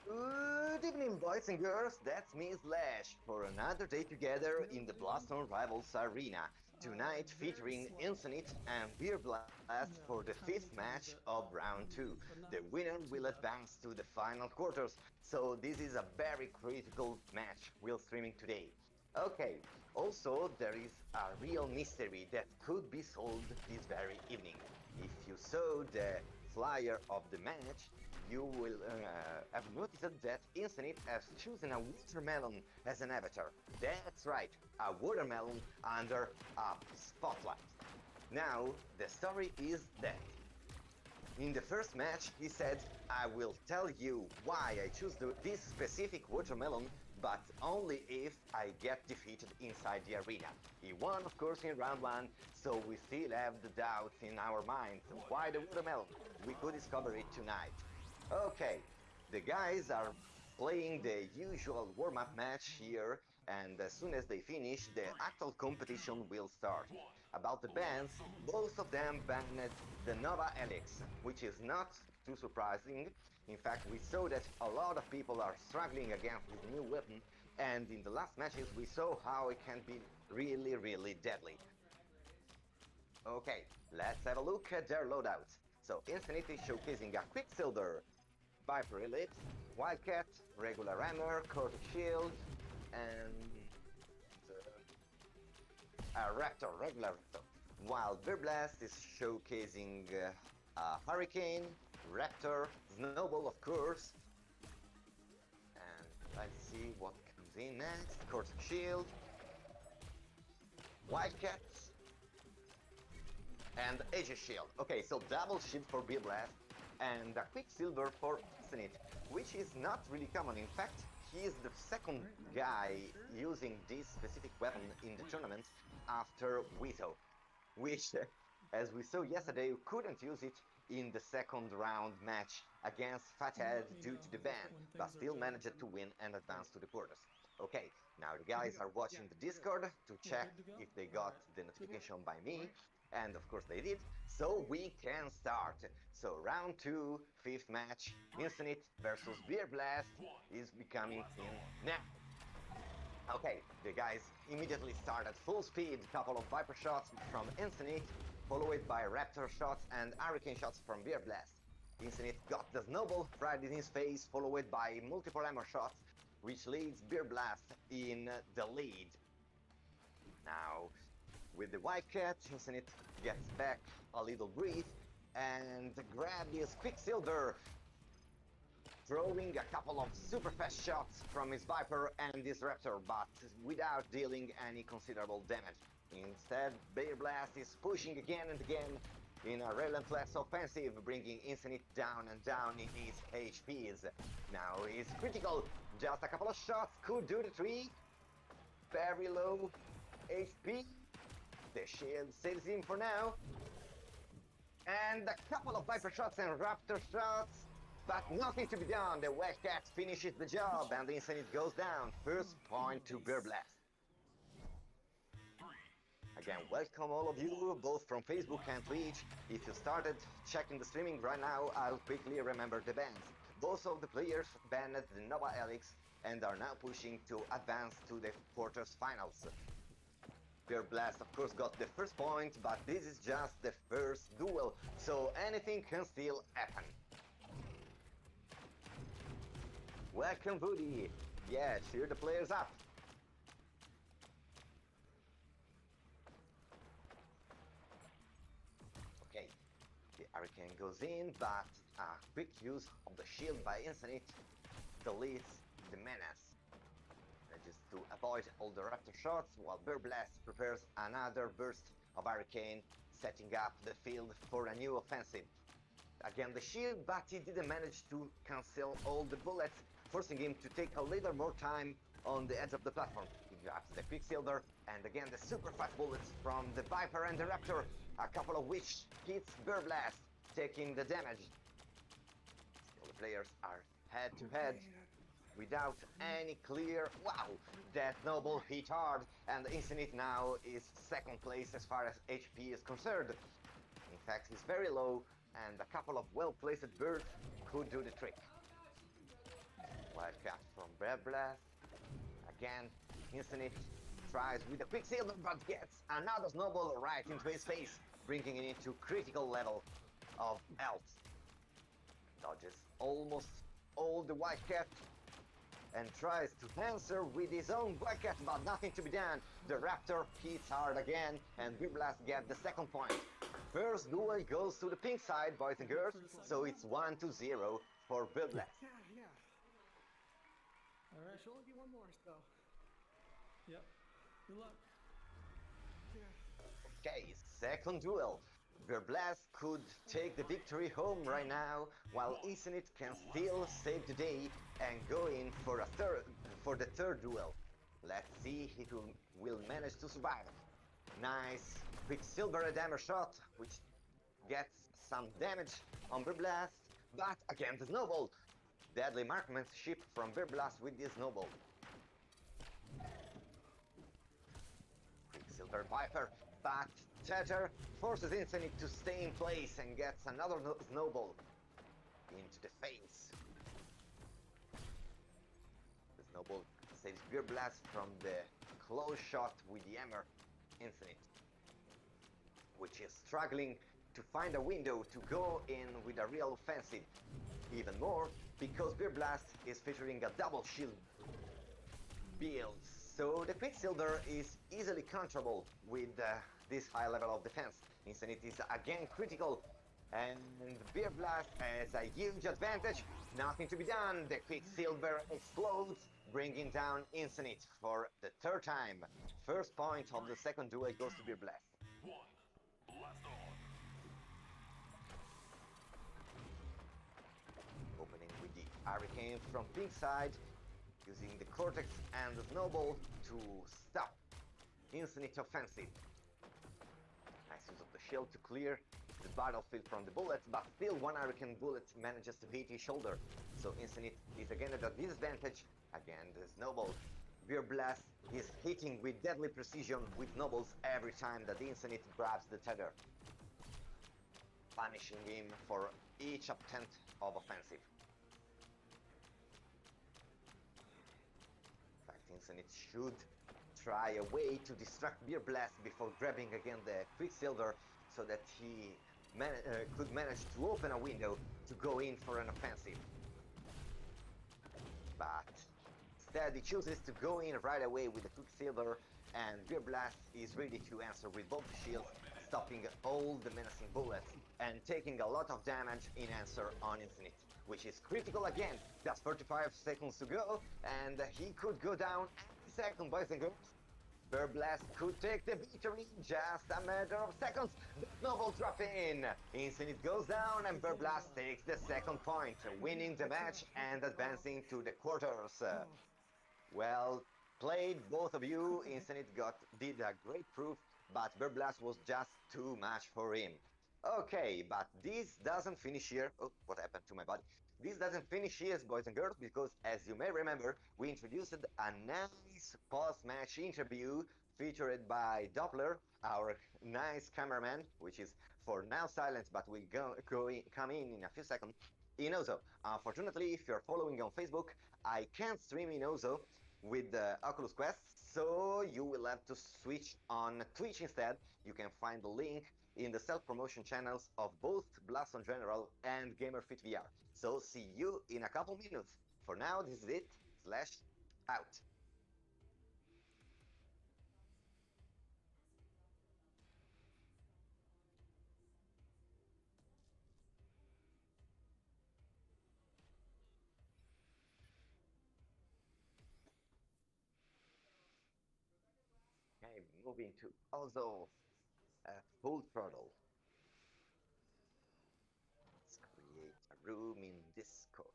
Good evening, boys and girls. That's me, Slash, for another day together in the Blaston Rivals Arena. Tonight featuring Insenit and bearblast for the fifth match of round 2. The winner will advance to the final quarters, so this is a very critical match we're streaming today. Okay, also there is a real mystery that could be solved this very evening. If you saw the flyer of the match, you will have noticed that Insenit has chosen a watermelon as an avatar. That's right, a watermelon under a spotlight. Now, the story is that in the first match, he said, I will tell you why I choose this specific watermelon, but only if I get defeated inside the arena. He won, of course, in round 1, so we still have the doubts in our minds. Why the watermelon? We could discover it tonight. Okay, the guys are playing the usual warm-up match here, and as soon as they finish, the actual competition will start. About the bans, both of them banned the Nova Helix, which is not too surprising. In fact, we saw that a lot of people are struggling against this new weapon, and in the last matches we saw how it can be really deadly. Okay, let's have a look at their loadouts. So Insenit is showcasing a Quicksilver, Viper Elite, Wildcat, regular Hammer, Cortex Shield, and a Raptor, regular Raptor. While bearblast is showcasing a Hurricane, Raptor, Snowball of course, and let's see what comes in next. Cortex Shield, Wildcat, and Aegis Shield. Okay, so double shield for bearblast and a Quicksilver for Insenit, which is not really common. In fact, he is the second guy using this specific weapon in the tournament after Wito, which, as we saw yesterday, couldn't use it in the second round match against Fathead due to the ban, but still managed to win and advance to the quarters. Okay, now the guys are watching the Discord to check if they got the notification by me, and of course they did, so we can start. So round 2, fifth match, Insenit versus bearblast is becoming in now. Okay, the guys immediately start at full speed, couple of Viper shots from Insenit, followed by Raptor shots and Hurricane shots from bearblast. Insenit got the Snowball right in his face, followed by multiple Hammer shots, which leads bearblast in the lead. Now, with the Wildcat, Insenit gets back a little breath and grabs his Quicksilver, throwing a couple of super fast shots from his Viper and his Raptor, but without dealing any considerable damage. Instead, bearblast is pushing again and again in a relentless offensive, bringing Insenit down and down in his HPs. Now he's critical, just a couple of shots could do the trick. Very low HP. The shield sails in for now. And a couple of Viper shots and Raptor shots. But nothing to be done, the Wildcat finishes the job and the Insenit goes down. First point to bearblast. Again, welcome all of you, both from Facebook and Twitch. If you started checking the streaming right now, I'll quickly remember the bans. Both of the players banned the Nova Helix and are now pushing to advance to the quarters finals. Bearblast of course got the first point, but this is just the first duel, so anything can still happen. Welcome, Woody! Yeah, cheer the players up! Okay, the Hurricane goes in, but a quick use of the shield by Insenit deletes the menace. Manages to avoid all the Raptor shots, while bearblast prepares another burst of Hurricane, setting up the field for a new offensive. Again the shield, but he didn't manage to cancel all the bullets, forcing him to take a little more time on the edge of the platform. He grabs the Quicksilver, and again the super fast bullets from the Viper and the Raptor, a couple of which hits bearblast, taking the damage. Still the players are head to head, without any clear... Wow! That Snowball hit hard, and Insenit now is second place as far as HP is concerned. In fact, he's very low, and a couple of well-placed bursts could do the trick. Wildcat from bearblast. Again, Insenit tries with a Quicksilver but gets another snowball right into his face, bringing it into critical level of health. Dodges almost all the Wildcat and tries to answer with his own Wildcat, but nothing to be done. The Raptor hits hard again, and bearblast gets the second point. First duel goes to the pink side, boys and girls, so it's 1-0 for bearblast. Yeah. Alright, she'll only be one more, so. Yep. Good luck. Yeah. Okay, second duel. bearblast could take the victory home right now, while Insenit can still save the day and go in for the third duel. Let's see if he will manage to survive. Nice Quicksilver damage shot, which gets some damage on bearblast, but again the snowball. Deadly marksmanship from bearblast with this snowball. Quicksilver Viper, but Tether forces Insenit to stay in place and gets another snowball into the face. The snowball saves bearblast from the close shot with the hammer Insenit, which is struggling to find a window to go in with a real offensive. Even more because bearblast is featuring a double shield build, so the Quicksilver is easily counterable with this high level of defense. Insenit is again critical, and bearblast has a huge advantage. Nothing to be done. The Quicksilver explodes, bringing down Insenit for the third time. First point of the second duel goes to bearblast. Opening with the Hurricane from pink side, using the Cortex and the Snowball to stop Insenit offensive. Nice use of the shield to clear the battlefield from the bullets, but still one Hurricane bullet manages to hit his shoulder. So Insenit is again at a disadvantage. Again, the Snowball. bearblast is hitting with deadly precision with Snowballs every time that Insenit grabs the tether, punishing him for each attempt of offensive. In fact, Insenit should try a way to distract bearblast before grabbing again the Quicksilver so that he could manage to open a window to go in for an offensive. But instead he chooses to go in right away with the Quicksilver, and bearblast is ready to answer with both shields, stopping all the menacing bullets and taking a lot of damage in answer on Insenit, which is critical again. Just 45 seconds to go, and he could go down any second, boys and girls. bearblast could take the victory in just a matter of seconds. The snowball drop in. Insenit goes down, and bearblast takes the second point, winning the match and advancing to the quarters. Well played, both of you. Insenit did a great proof, but bearblast was just too much for him. Okay, but this doesn't finish here. Oh, what happened to my body? This doesn't finish here, boys and girls, because as you may remember, we introduced a nice post-match interview featured by Doppler, our nice cameraman, which is for now silent, but will come in a few seconds. In Ozo, unfortunately, if you're following on Facebook, I can't stream in Ozo with the Oculus Quest, so you will have to switch on Twitch instead. You can find the link in the self-promotion channels of both Blaston General and GamerFit VR. So see you in a couple minutes. For now, this is it. /out. Okay, moving to Ozo, full throttle. Let's create a room in Discord.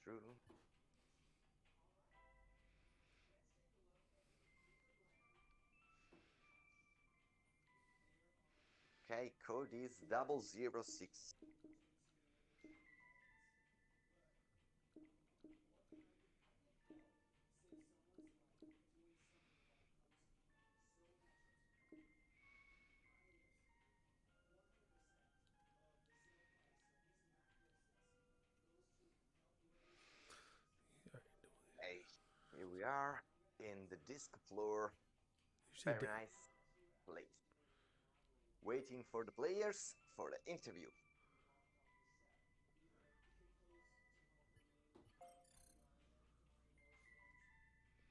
True. Okay, code is 006. are in the disc floor. Usually Very nice place. Waiting for the players for the interview.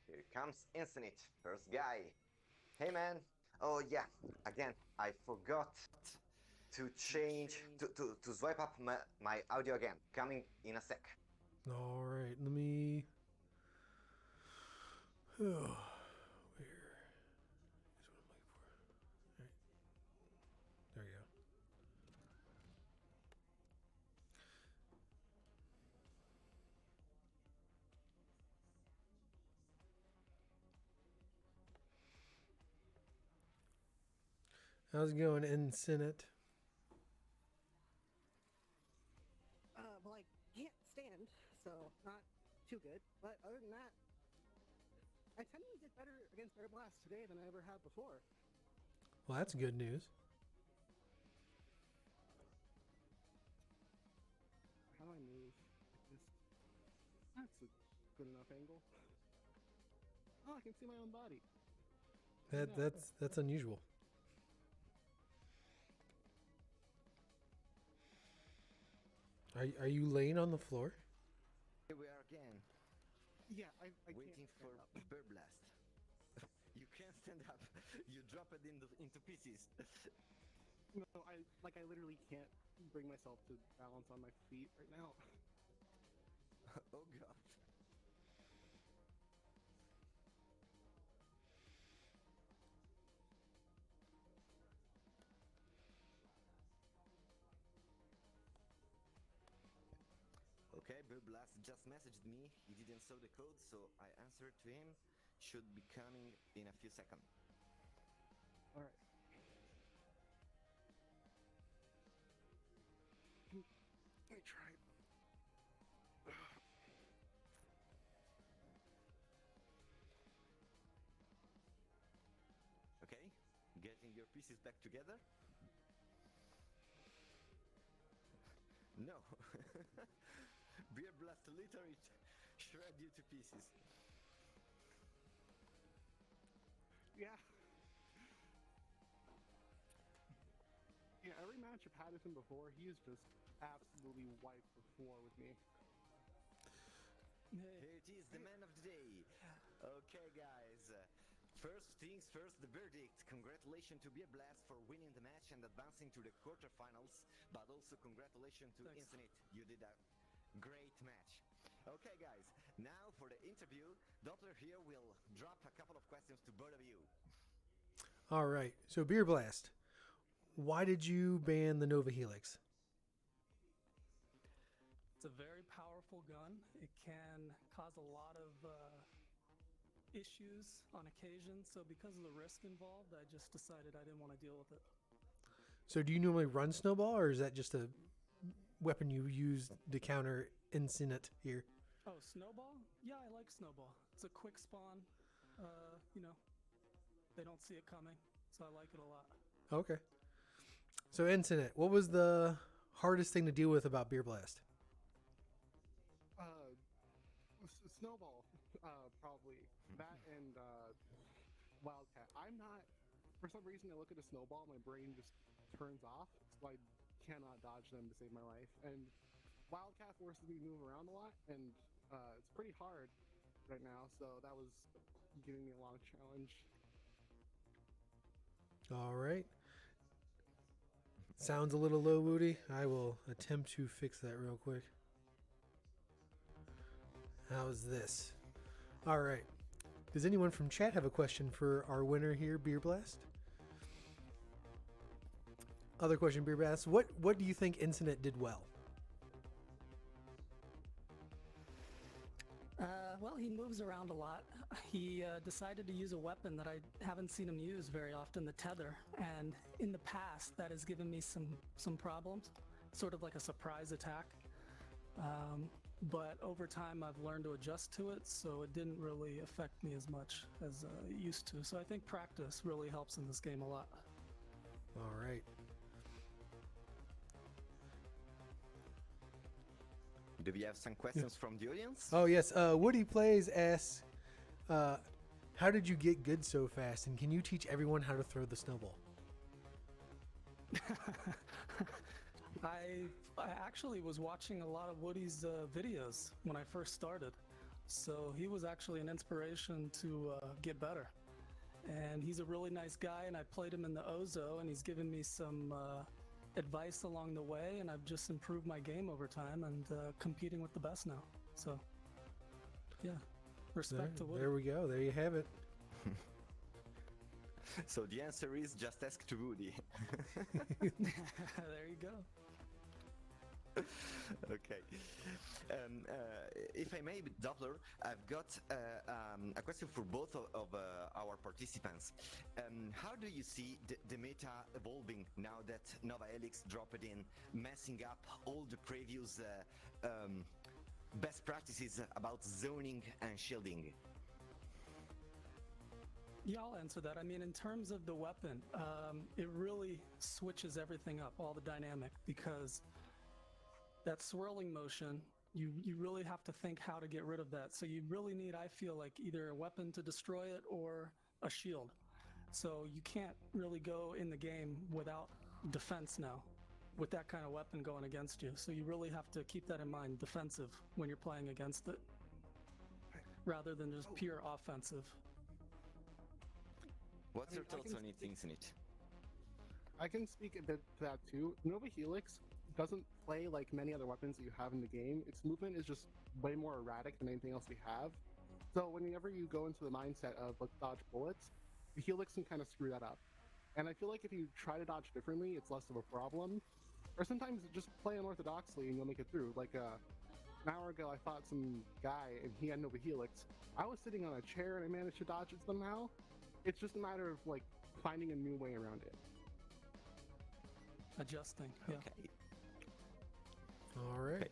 Here comes Insenit, first guy. Hey man. Oh yeah, again, I forgot to swipe up my audio again. Coming in a sec. All right, let me. Where is what I'm looking for? All right, there you go. How's it going, Insenit? Well, I can't stand, so not too good. But other than that, I tend to get better against bearblast today than I ever have before. Well, that's good news. How do I move? Like this? That's a good enough angle. Oh, I can see my own body. That's unusual. Are you laying on the floor? Here we are again, Yeah, I waiting can't for stand up. bearblast. You can't stand up. You drop it into pieces. No, I literally can't bring myself to balance on my feet right now. Oh god. Okay, bearblast just messaged me. He didn't saw the code, so I answered to him. Should be coming in a few seconds. All right. Let me try. Okay, getting your pieces back together. No. Bearblast literally shred you to pieces. Yeah. Yeah, every match I've had with him before, he has just absolutely wiped the floor with me. Here it is, the man of the day. Okay, guys. First things first, the verdict. Congratulations to Bearblast for winning the match and advancing to the quarterfinals, but also congratulations to Thanks. Insenit. You did a great match. Okay, guys. Now for the interview, Doppler here will drop a couple of questions to both of you. All right. So Beer Blast, why did you ban the Nova Helix? It's a very powerful gun. It can cause a lot of issues on occasion. So because of the risk involved, I just decided I didn't want to deal with it. So do you normally run Snowball, or is that just a weapon you use to counter Insenit here? Oh, Snowball? Yeah, I like Snowball. It's a quick spawn. They don't see it coming, so I like it a lot. Okay. So Insenit, what was the hardest thing to deal with about Beer Blast? Snowball, probably. That and Wildcat. I'm not, for some reason, I look at a snowball, my brain just turns off, so I cannot dodge them to save my life. And Wildcat forces me to move around a lot, and it's pretty hard right now, so that was giving me a long challenge. All right. Sounds a little low, Woody. I will attempt to fix that real quick. How's this? All right. Does anyone from chat have a question for our winner here, Beer Blast? Other question, Beer Blast. What do you think Insenit did well? Well, he moves around a lot. He decided to use a weapon that I haven't seen him use very often, the tether. And in the past, that has given me some problems, sort of like a surprise attack. But over time, I've learned to adjust to it, so it didn't really affect me as much as it used to. So I think practice really helps in this game a lot. All right. Do we have some questions from the audience? Oh, yes. Woody Plays asks, How did you get good so fast? And can you teach everyone how to throw the snowball? I actually was watching a lot of Woody's videos when I first started, so he was actually an inspiration to get better. And he's a really nice guy, and I played him in the Ozo, and he's given me some advice along the way, and I've just improved my game over time and competing with the best now. So, yeah, respect to Woody. There we go. There you have it. So the answer is just ask to Woody. There you go. Okay. If I may, Doppler, I've got a question for both of our participants. How do you see the meta evolving now that Nova Helix dropped in, messing up all the previous best practices about zoning and shielding? Yeah, I'll answer that. I mean, in terms of the weapon, it really switches everything up, all the dynamic, because that swirling motion, you really have to think how to get rid of that. So you really need, I feel like, either a weapon to destroy it or a shield. So you can't really go in the game without defense now, with that kind of weapon going against you. So you really have to keep that in mind, defensive, when you're playing against it, rather than just pure offensive. What's your thoughts on it, Insenit? I can speak a bit to that too. Nova Helix doesn't play like many other weapons that you have in the game. Its movement is just way more erratic than anything else we have. So whenever you go into the mindset of let's dodge bullets, the Helix can kind of screw that up. And I feel like if you try to dodge differently, it's less of a problem. Or sometimes just play unorthodoxly and you'll make it through. Like an hour ago, I fought some guy and he had Nova Helix. I was sitting on a chair and I managed to dodge it somehow. It's just a matter of like finding a new way around it. Adjusting. Yeah. Okay. All right. Okay.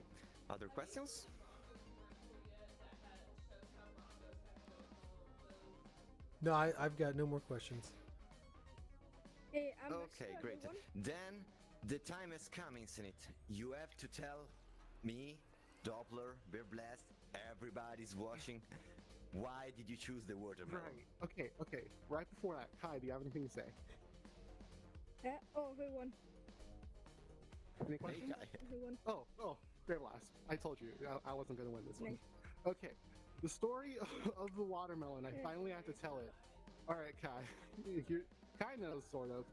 Other questions? No, I've got no more questions. Hey, Okay, great. Then the time has come, Insenit. You have to tell me, Doppler, bearblast, everybody's watching. Why did you choose the watermelon? Right. Okay. Right before that, Kai, do you have anything to say? Who won? Any Hey, questions? Kai. Who won? Oh, bearblast. I told you I wasn't going to win this one. Nice. Okay, the story of the watermelon. I finally have to tell it. All right, Kai. Kai knows sort of.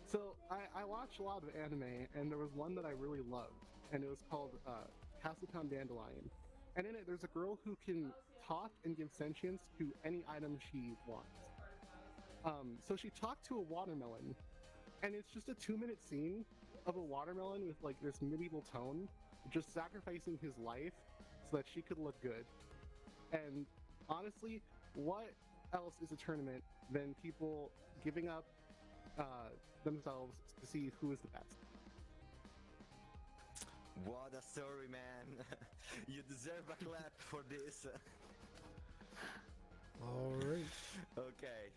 So I watch a lot of anime, and there was one that I really loved, and it was called Castletown Dandelion. And in it, there's a girl who can talk and give sentience to any item she wants. So she talked to a watermelon, and it's just a 2-minute scene of a watermelon with like this medieval tone, just sacrificing his life so that she could look good. And honestly, what else is a tournament than people giving up themselves to see who is the best? What a story, man. You deserve a clap for this. All right. Okay.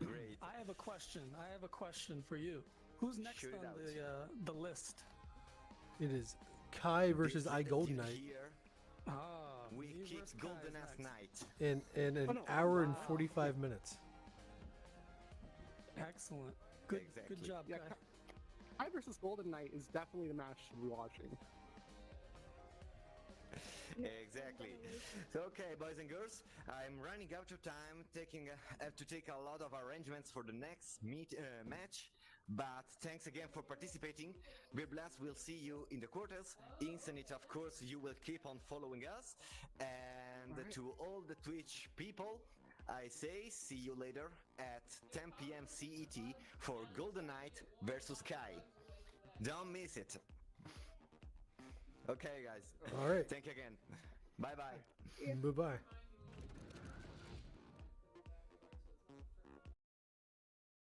Great. I have a question for you. Who's next Shoot it on out. the list? It is Kai versus This I is the Golden team Knight here. Ah, We me kicked versus Golden Kai Ass is next. Knight. in an Oh, no. hour and Wow. 45 minutes. Excellent. Good Exactly. job, Yeah, Kai. Kai versus Golden Knight is definitely the match to be watching. Exactly. So, okay, boys and girls, I'm running out of time. Have to take a lot of arrangements for the next match. But thanks again for participating. bearblast will see you in the quarters. Insenit, of course, you will keep on following us. And All right. to all the Twitch people, I say see you later at 10 p.m. CET for Golden Knight versus Kai. Don't miss it. Okay, guys. All right. Thank you again. Bye bye. Bye bye.